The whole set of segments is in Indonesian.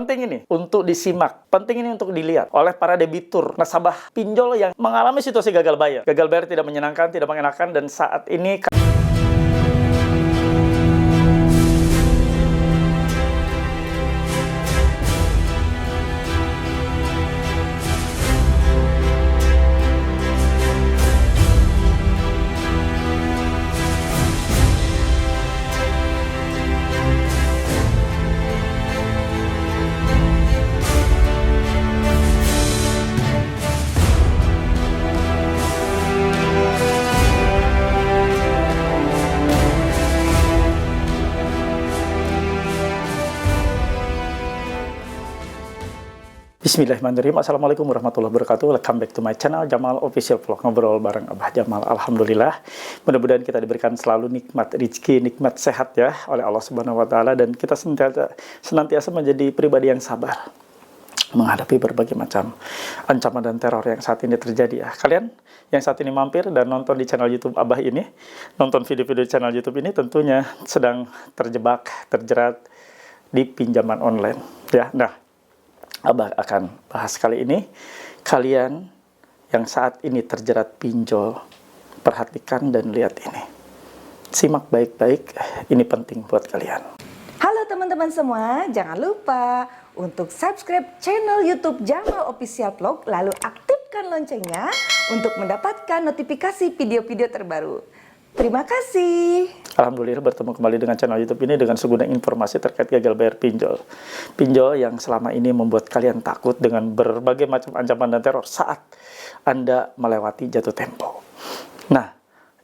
Penting ini untuk disimak, penting ini untuk dilihat oleh para debitur, nasabah pinjol yang mengalami situasi gagal bayar. Gagal bayar tidak menyenangkan, tidak mengenakan, dan saat ini Bismillahirrahmanirrahim. Assalamualaikum warahmatullahi wabarakatuh. Welcome back to my channel Jamal Official Vlog. Ngobrol bareng Abah Jamal. Alhamdulillah, mudah-mudahan kita diberikan selalu nikmat rezeki, nikmat sehat ya oleh Allah Subhanahu wa taala, dan kita senantiasa menjadi pribadi yang sabar menghadapi berbagai macam ancaman dan teror yang saat ini terjadi ya. Kalian yang saat ini mampir dan nonton di channel YouTube Abah ini, nonton video-video di channel YouTube ini tentunya sedang terjerat di pinjaman online ya. Nah, Abah akan bahas kali ini, kalian yang saat ini terjerat pinjol, perhatikan dan lihat ini. Simak baik-baik, ini penting buat kalian. Halo teman-teman semua, jangan lupa untuk subscribe channel YouTube Jamal Official Vlog, lalu aktifkan loncengnya untuk mendapatkan notifikasi video-video terbaru. Terima kasih. Alhamdulillah bertemu kembali dengan channel YouTube ini dengan segudang informasi terkait gagal bayar pinjol. Pinjol yang selama ini membuat kalian takut dengan berbagai macam ancaman dan teror saat Anda melewati jatuh tempo. Nah,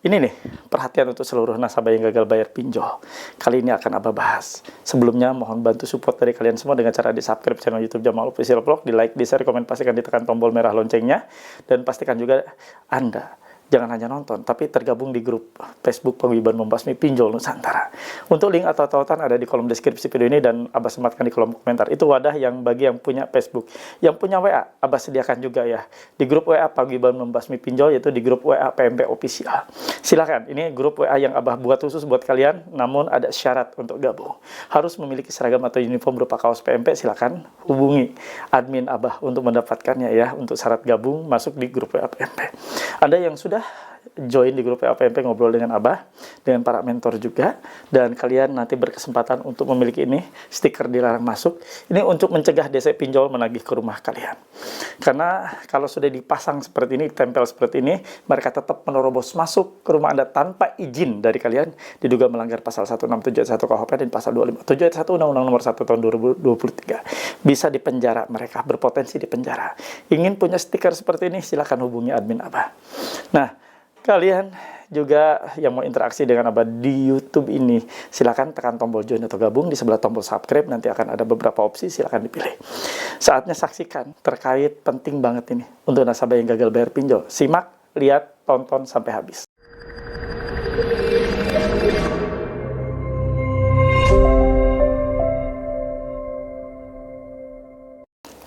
ini nih perhatian untuk seluruh nasabah yang gagal bayar pinjol. Kali ini akan Abah bahas. Sebelumnya mohon bantu support dari kalian semua dengan cara di subscribe channel YouTube Jamal Official Vlog, di like, di share, komen, pastikan ditekan tombol merah loncengnya, dan pastikan juga Anda jangan hanya nonton, tapi tergabung di grup Facebook Paguyuban Membasmi Pinjol Nusantara. Untuk link atau tautan ada di kolom deskripsi video ini, dan Abah sematkan di kolom komentar. Itu wadah yang bagi yang punya Facebook. Yang punya WA, Abah sediakan juga ya di grup WA Paguyuban Membasmi Pinjol, yaitu di grup WA PMP Official. Silakan, ini grup WA yang Abah buat khusus buat kalian, namun ada syarat untuk gabung. Harus memiliki seragam atau uniform berupa kaos PMP. Silakan hubungi admin Abah untuk mendapatkannya ya, untuk syarat gabung masuk di grup WA PMP. Anda yang sudah join di grup PMP ngobrol dengan Abah, dengan para mentor juga, dan kalian nanti berkesempatan untuk memiliki ini stiker dilarang masuk. Ini untuk mencegah DC pinjol menagih ke rumah kalian. Karena kalau sudah dipasang seperti ini, tempel seperti ini, mereka tetap menerobos masuk ke rumah Anda tanpa izin dari kalian, diduga melanggar pasal 167 ayat 1 KUHP dan pasal 257 ayat 1 Undang-Undang Nomor 1 Tahun 2023. Bisa dipenjara mereka, berpotensi dipenjara. Ingin punya stiker seperti ini, silakan hubungi admin Abah. Nah, kalian juga yang mau interaksi dengan Abah di YouTube ini, silakan tekan tombol join atau gabung. Di sebelah tombol subscribe nanti akan ada beberapa opsi, silakan dipilih. Saatnya saksikan terkait penting banget ini untuk nasabah yang gagal bayar pinjol. Simak, lihat, tonton sampai habis.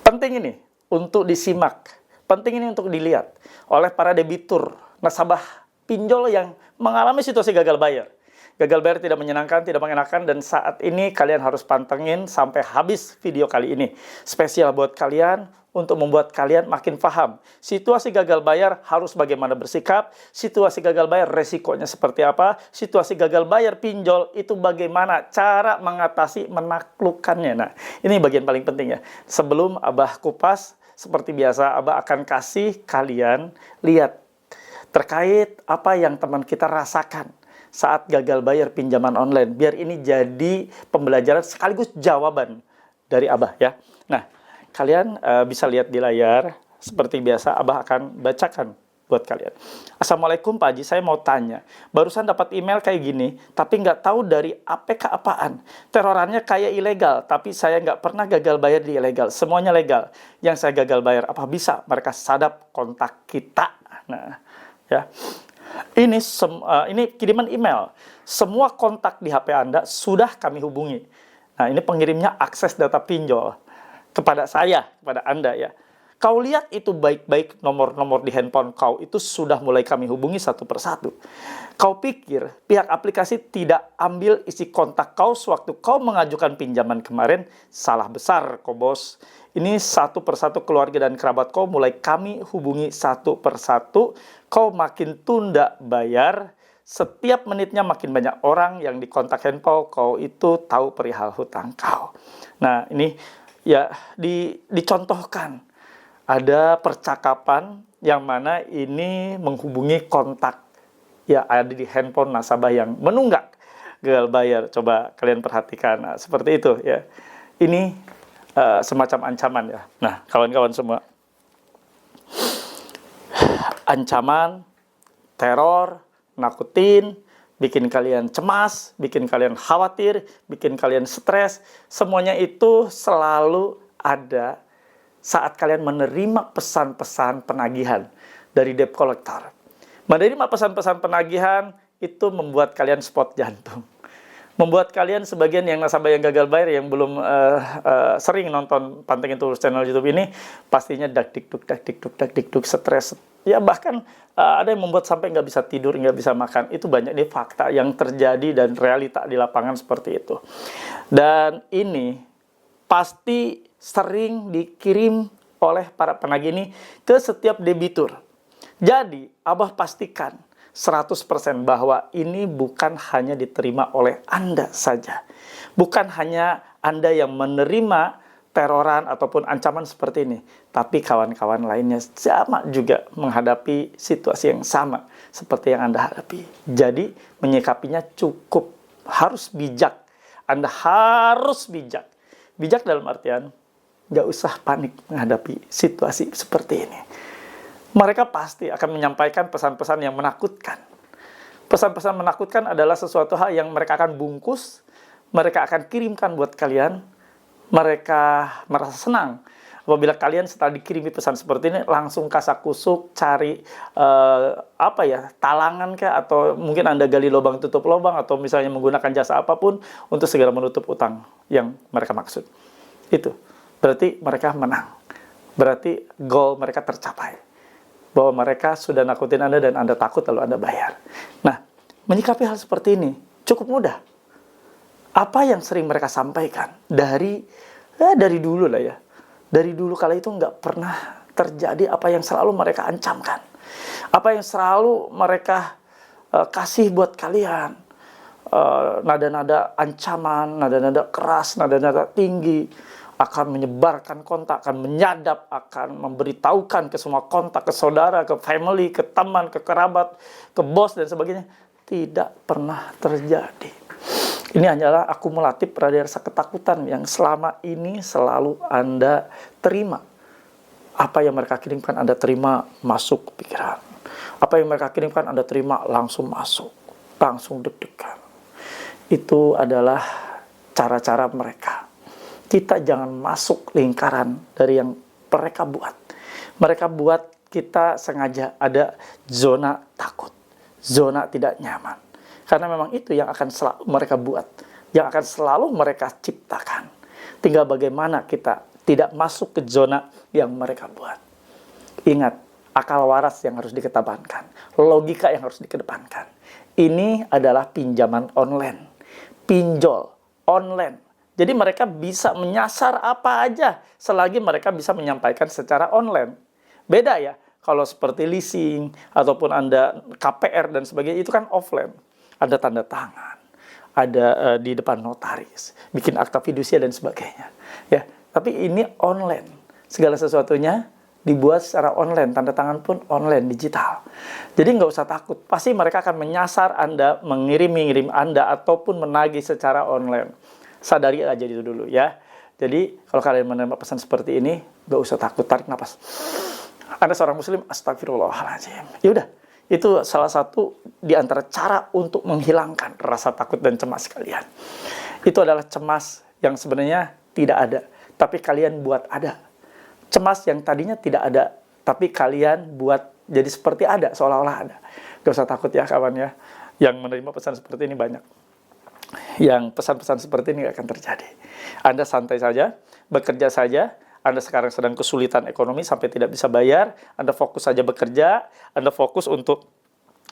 Penting ini untuk disimak, penting ini untuk dilihat oleh para debitur, nasabah pinjol yang mengalami situasi gagal bayar. Gagal bayar tidak menyenangkan, tidak mengenakan, dan saat ini kalian harus pantengin sampai habis video kali ini. Spesial buat kalian untuk membuat kalian makin paham situasi gagal bayar harus bagaimana bersikap, situasi gagal bayar resikonya seperti apa, situasi gagal bayar pinjol itu bagaimana cara mengatasi, menaklukkannya. Nah, ini bagian paling penting ya. Sebelum Abah kupas, seperti biasa Abah akan kasih kalian lihat terkait apa yang teman kita rasakan saat gagal bayar pinjaman online. Biar ini jadi pembelajaran sekaligus jawaban dari Abah ya. Nah, kalian bisa lihat di layar. Seperti biasa Abah akan bacakan buat kalian. Assalamualaikum Pak Haji, saya mau tanya. Barusan dapat email kayak gini, tapi nggak tahu dari APK apaan. Terorannya kayak ilegal, tapi saya nggak pernah gagal bayar di ilegal. Semuanya legal. Yang saya gagal bayar, apa bisa mereka sadap kontak kita? Nah, ya. Ini kiriman email. Semua kontak di HP Anda sudah kami hubungi. Nah, ini pengirimnya akses data pinjol kepada saya, kepada Anda ya. Kau lihat itu baik-baik nomor-nomor di handphone kau itu sudah mulai kami hubungi satu persatu. Kau pikir pihak aplikasi tidak ambil isi kontak kau sewaktu kau mengajukan pinjaman kemarin? Salah besar kau bos. Ini satu persatu keluarga dan kerabat kau mulai kami hubungi satu persatu. Kau makin tunda bayar. Setiap menitnya makin banyak orang yang dikontak handphone kau itu tahu perihal hutang kau. Nah ini ya dicontohkan. Ada percakapan yang mana ini menghubungi kontak ya ada di handphone nasabah yang menunggak gagal bayar. Coba kalian perhatikan, nah, seperti itu ya. Ini semacam ancaman ya. Nah, kawan-kawan semua, ancaman, teror, nakutin, bikin kalian cemas, bikin kalian khawatir, bikin kalian stres, semuanya itu selalu ada saat kalian menerima pesan-pesan penagihan dari debt collector. Menerima pesan-pesan penagihan itu membuat kalian spot jantung. Membuat kalian sebagian yang nasabah yang gagal bayar yang belum sering nonton Pantengin Tulus channel YouTube ini pastinya dak-dikduk, stres. Ya bahkan ada yang membuat sampai nggak bisa tidur, nggak bisa makan. Itu banyak nih fakta yang terjadi dan realita di lapangan seperti itu. Dan ini pasti sering dikirim oleh para penagih ini ke setiap debitur. Jadi, Abah pastikan 100% bahwa ini bukan hanya diterima oleh Anda saja. Bukan hanya Anda yang menerima teroran ataupun ancaman seperti ini, tapi kawan-kawan lainnya sama juga menghadapi situasi yang sama seperti yang Anda hadapi. Jadi, menyikapinya cukup harus bijak. Anda harus bijak. Bijak dalam artian nggak usah panik menghadapi situasi seperti ini. Mereka pasti akan menyampaikan pesan-pesan yang menakutkan. Pesan-pesan menakutkan adalah sesuatu hal yang mereka akan bungkus, mereka akan kirimkan buat kalian. Mereka merasa senang apabila kalian setelah dikirimi pesan seperti ini langsung kasak-kusuk cari talangan kah, atau mungkin Anda gali lubang tutup lubang, atau misalnya menggunakan jasa apapun untuk segera menutup utang yang mereka maksud. Itu berarti mereka menang. Berarti goal mereka tercapai. Bahwa mereka sudah nakutin Anda dan Anda takut lalu Anda bayar. Nah, menyikapi hal seperti ini cukup mudah. Apa yang sering mereka sampaikan dari dulu lah ya. Dari dulu kala itu nggak pernah terjadi apa yang selalu mereka ancamkan. Apa yang selalu mereka kasih buat kalian. Nada-nada ancaman, nada-nada keras, nada-nada tinggi. Akan menyebarkan kontak, akan menyadap, akan memberitahukan ke semua kontak, ke saudara, ke family, ke teman, ke kerabat, ke bos, dan sebagainya. Tidak pernah terjadi. Ini hanyalah akumulatif pada rasa ketakutan yang selama ini selalu Anda terima. Apa yang mereka kirimkan Anda terima masuk ke pikiran. Apa yang mereka kirimkan Anda terima langsung masuk. Langsung deg-degan. Itu adalah cara-cara mereka. Kita jangan masuk lingkaran dari yang mereka buat. Mereka buat kita sengaja ada zona takut, zona tidak nyaman. Karena memang itu yang akan selalu mereka buat, yang akan selalu mereka ciptakan. Tinggal bagaimana kita tidak masuk ke zona yang mereka buat. Ingat, akal waras yang harus dikedepankan, logika yang harus dikedepankan. Ini adalah pinjaman online, pinjol online. Jadi mereka bisa menyasar apa aja selagi mereka bisa menyampaikan secara online. Beda ya, kalau seperti leasing ataupun Anda KPR dan sebagainya itu kan offline. Ada tanda tangan, ada di depan notaris, bikin akta fidusia dan sebagainya. Ya, tapi ini online. Segala sesuatunya dibuat secara online, tanda tangan pun online, digital. Jadi nggak usah takut. Pasti mereka akan menyasar Anda, mengirim Anda ataupun menagih secara online. Sadari aja itu dulu ya. Jadi kalau kalian menerima pesan seperti ini, nggak usah takut, tarik nafas. Anda seorang muslim, astagfirullahaladzim. Ya udah, itu salah satu di antara cara untuk menghilangkan rasa takut dan cemas kalian. Itu adalah cemas yang sebenarnya tidak ada, tapi kalian buat ada. Cemas yang tadinya tidak ada, tapi kalian buat jadi seperti ada, seolah-olah ada. Gak usah takut ya kawan ya. Yang menerima pesan seperti ini banyak. Yang pesan-pesan seperti ini gak akan terjadi. Anda santai saja, bekerja saja, Anda sekarang sedang kesulitan ekonomi sampai tidak bisa bayar, Anda fokus saja bekerja, Anda fokus untuk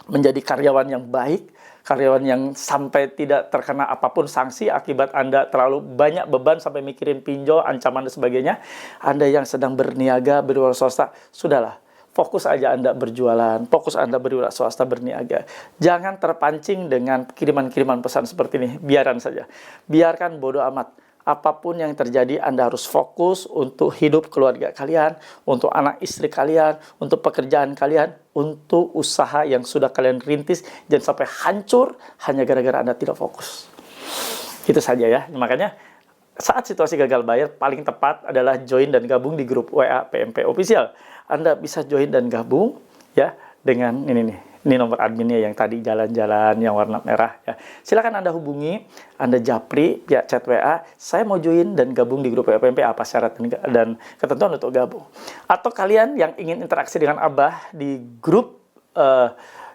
menjadi karyawan yang baik, karyawan yang sampai tidak terkena apapun sanksi akibat Anda terlalu banyak beban sampai mikirin pinjol, ancaman dan sebagainya. Anda yang sedang berniaga, berwira swasta, sudahlah. Fokus aja Anda berjualan, fokus Anda berwira swasta, berniaga. Jangan terpancing dengan kiriman-kiriman pesan seperti ini. Biarkan saja. Biarkan bodoh amat. Apapun yang terjadi, Anda harus fokus untuk hidup keluarga kalian, untuk anak istri kalian, untuk pekerjaan kalian, untuk usaha yang sudah kalian rintis. Jangan sampai hancur hanya gara-gara Anda tidak fokus. Itu saja ya. Makanya saat situasi gagal bayar, paling tepat adalah join dan gabung di grup WA PMP Official. Anda bisa join dan gabung ya dengan ini nih. Ini nomor adminnya yang tadi jalan-jalan yang warna merah ya. Silakan Anda hubungi, Anda japri via chat WA, saya mau join dan gabung di grup WA PMP, apa syarat dan ketentuan untuk gabung. Atau kalian yang ingin interaksi dengan Abah di grup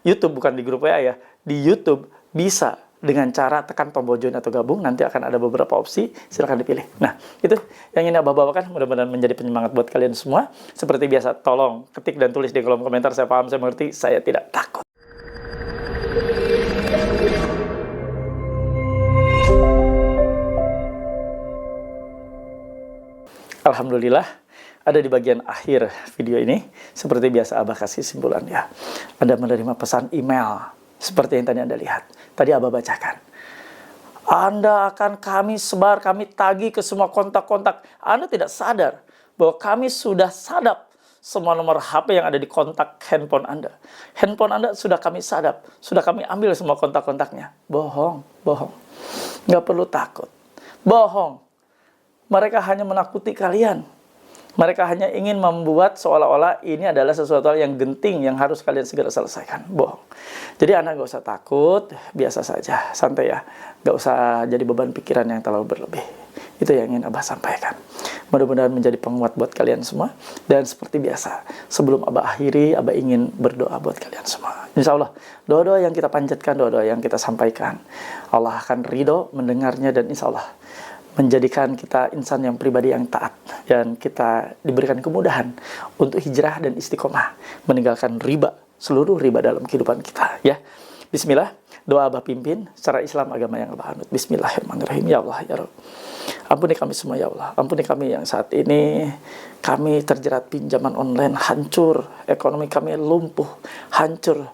YouTube, bukan di grup WA ya, di YouTube bisa dengan cara tekan tombol join atau gabung, nanti akan ada beberapa opsi, silahkan dipilih. Nah, itu yang ingin Abah bawakan, mudah-mudahan menjadi penyemangat buat kalian semua. Seperti biasa, tolong ketik dan tulis di kolom komentar, saya paham, saya mengerti, saya tidak takut. Alhamdulillah, ada di bagian akhir video ini. Seperti biasa, Abah kasih simpulan ya. Anda menerima pesan email, seperti yang tadi Anda lihat. Tadi Abah bacakan. Anda akan kami sebar, kami tagih ke semua kontak-kontak. Anda tidak sadar bahwa kami sudah sadap semua nomor HP yang ada di kontak handphone Anda. Handphone Anda sudah kami sadap. Sudah kami ambil semua kontak-kontaknya. Bohong, bohong. Nggak perlu takut. Bohong. Mereka hanya menakuti kalian. Mereka hanya ingin membuat seolah-olah ini adalah sesuatu yang genting yang harus kalian segera selesaikan. Bohong. Jadi Anda nggak usah takut, biasa saja, santai ya. Nggak usah jadi beban pikiran yang terlalu berlebih. Itu yang ingin Abah sampaikan. Mudah-mudahan menjadi penguat buat kalian semua. Dan seperti biasa, sebelum Abah akhiri, Abah ingin berdoa buat kalian semua. Insya Allah, doa-doa yang kita panjatkan, doa-doa yang kita sampaikan, Allah akan ridho mendengarnya, dan insya Allah menjadikan kita insan yang pribadi yang taat, dan kita diberikan kemudahan untuk hijrah dan istiqomah, meninggalkan riba, seluruh riba dalam kehidupan kita ya. Bismillah, doa Abah pimpin secara Islam, agama yang Abah anut. Bismillahirrahmanirrahim. Ya Allah ya Rabb, ampuni kami semua ya Allah. Ampuni kami yang saat ini kami terjerat pinjaman online, hancur, ekonomi kami lumpuh, hancur.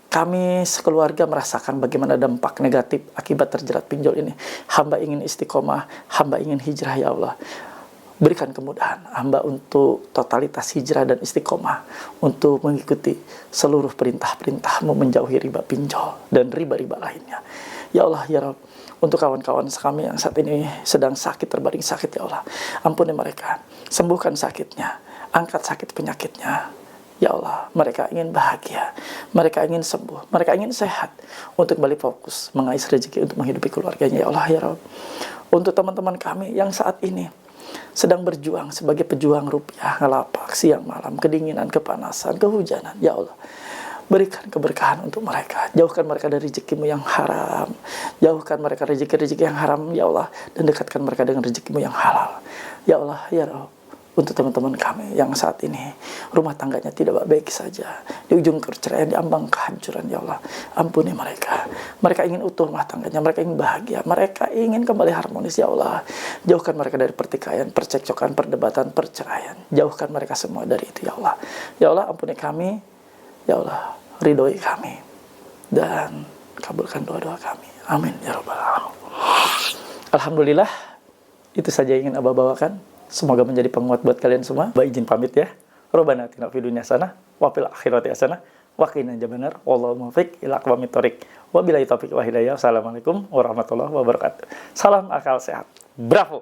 Kami sekeluarga merasakan bagaimana dampak negatif akibat terjerat pinjol ini. Hamba ingin istiqomah, hamba ingin hijrah ya Allah. Berikan kemudahan hamba untuk totalitas hijrah dan istiqomah, untuk mengikuti seluruh perintah-perintah-Mu, menjauhi riba pinjol dan riba-riba lainnya. Ya Allah ya Rabb, untuk kawan-kawan kami yang saat ini sedang sakit, terbaring sakit ya Allah, ampuni mereka, sembuhkan sakitnya, angkat sakit penyakitnya. Ya Allah, mereka ingin bahagia, mereka ingin sembuh, mereka ingin sehat, untuk kembali fokus mengais rezeki untuk menghidupi keluarganya. Ya Allah ya Rabb, untuk teman-teman kami yang saat ini sedang berjuang sebagai pejuang rupiah, ngelapak siang malam, kedinginan, kepanasan, kehujanan, ya Allah, berikan keberkahan untuk mereka, jauhkan mereka dari rezekimu yang haram, jauhkan mereka rezeki-rezeki yang haram ya Allah, dan dekatkan mereka dengan rezekimu yang halal. Ya Allah ya Rabb, untuk teman-teman kami yang saat ini rumah tangganya tidak baik saja, di ujung perceraian, di ambang kehancuran ya Allah, ampuni mereka. Mereka ingin utuh rumah tangganya, mereka ingin bahagia, mereka ingin kembali harmonis ya Allah. Jauhkan mereka dari pertikaian, percekcokan, perdebatan, perceraian. Jauhkan mereka semua dari itu ya Allah. Ya Allah, ampuni kami ya Allah, ridhoi kami dan kabulkan doa-doa kami. Amin ya rabbal alamin. Alhamdulillah, itu saja yang ingin Abah bawakan. Semoga menjadi penguat buat kalian semua. Abah izin pamit ya. Rabbana atina fid dunya hasanah wa fil akhirati hasanah wa qina adzabannar. Wallahu muwaffiq ila aqwamit thoriq. Wabillahi taufiq wal hidayah. Assalamualaikum warahmatullahi wabarakatuh. Salam akal sehat. Bravo.